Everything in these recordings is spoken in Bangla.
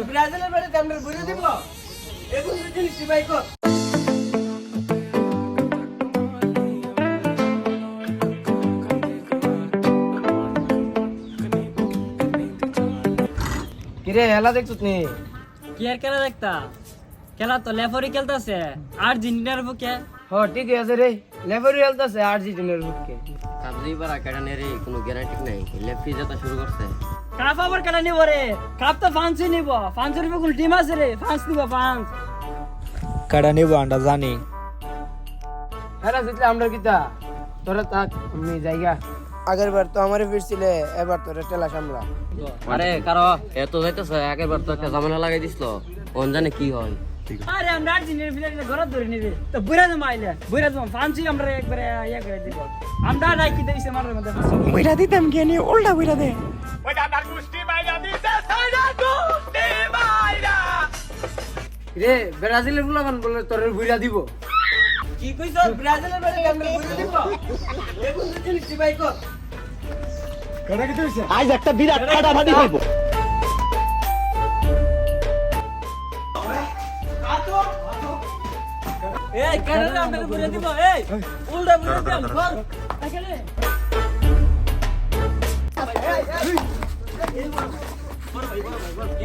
ব্রাজিলের বাড়িতে আমরা ঘুরে দিব এখন জিনিস ভাই কর কিরে হেলা দেখছস নি কি আর খেলা দেখতা খেলা তো লেফারি খেলতেছে আর্জেন্টিনার বুকে হ ঠিক আছে রে লেভারি হেলতাছে আর্জেন্টিনার বুকে কাবলি বারা কেডানে রে কোনো গ্যারান্টি নাই লেফটি যেটা শুরু করছে কাপ আবার খেলা নিব রে কাপ তো ফ্রান্সই নিব ফ্রান্সের কোন টিম আছে রে ফ্রান্স নিব ফ্রান্স কাটা নিব আমরা জানি হেলা জিতলে আমরা কিতা তোরা তাক আমি জায়গা আগের বার তো আমারে ফিরছিলে এবার তোরা টেলা সামলা আরে কারো এত যাইতেছে আগেরবার তো একটা জামানা লাগাই দিছিল কোন জানে কি হয় আরে আমরা আর্জেন্টিনার প্লেয়ারকে ঘরে ধরে নিবে তো বুড়া জমা আইলে বুড়া জমা ফ্রান্সই আমরা একবারে ইয়া করে দিব আমরা নাই কি দিছে মারার মধ্যে ওইটা দিতাম কেন উল্টা কইরা দে রে ব্রাজিলের ফুলাবান বলে তোরে ঘুরা দিব কি কইছ ব্রাজিলের বাড়িতে আমরা ঘুরে দিব এখন জিনিস ভাই কর কাটা কি হইছে আজ একটা বিরাট ফাটাফাটি হইব এই কেন আমরা বুড়া দিব এই উল্টা বুড়া দিলাম বল এখানে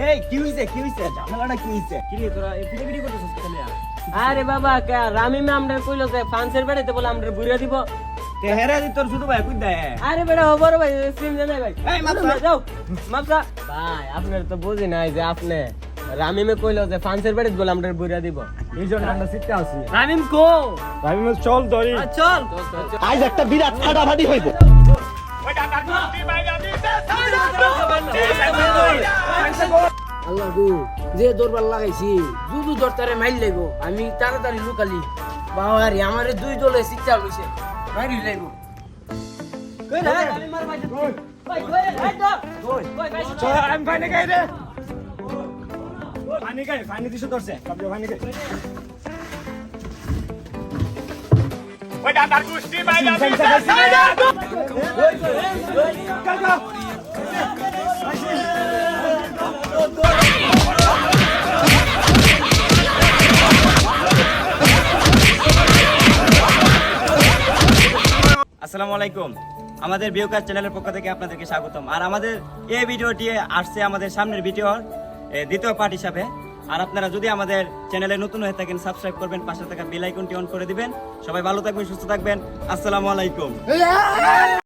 এই কি হইছে ঝামেলাটা কি হইছে কি রে তোরা এই পিটিপিটি করতেছিস কেন আরে বাবা রামি ম্যাম আমরা কইলো যে ফ্রান্সের বাড়িতে বলে আমরা ঘুরে দিব তে হেরা দি তোর ছোট ভাই কই দেয় আরে বেটা বড় ভাই সিম জানে ভাই এই মাপসা। যাও মাপসা ভাই আপনার তো বুঝি নাই যে আপনি রামিমে কইলো যে ফ্রান্সের বাড়িতে বলে আমরা ঘুরে দিব এই জন্য আমরা সিটতে আছি রামিম কো ভাবি মল চল ধরি চল আজ একটা বিরাট ফাটাফাটি হইব আল্লাহ গো যে দরবার লাগাইছি দুদু দরতারে মাইল লাগবো আমি তাড়াতাড়ি লুকালি বাবা আরে আমারে দুই দলে শিক্ষা লইছে মাইল লাগবো কই রে আমি মার ভাই ভাই কই রে এই তো কই ভাই চল আমি ফাইনে গাই রে ফাইনে দিছো ধরছে কাবলি ফাইনে গাই ওই ডান্ডার কুস্তি বাইরা দিছে কাকা আসসালামু আলাইকুম আমাদের বিউকার চ্যানেলের পক্ষ থেকে আপনাদেরকে স্বাগতম আর আমাদের এই ভিডিওটি আসছে আমাদের সামনের ভিডিওর দ্বিতীয় পার্ট হিসাবে আর আপনারা যদি আমাদের চ্যানেলে নতুন হয়ে থাকেন সাবস্ক্রাইব করবেন পাশে থাকা বেল আইকনটি অন করে দিবেন সবাই ভালো থাকবেন সুস্থ থাকবেন আসসালামু আলাইকুম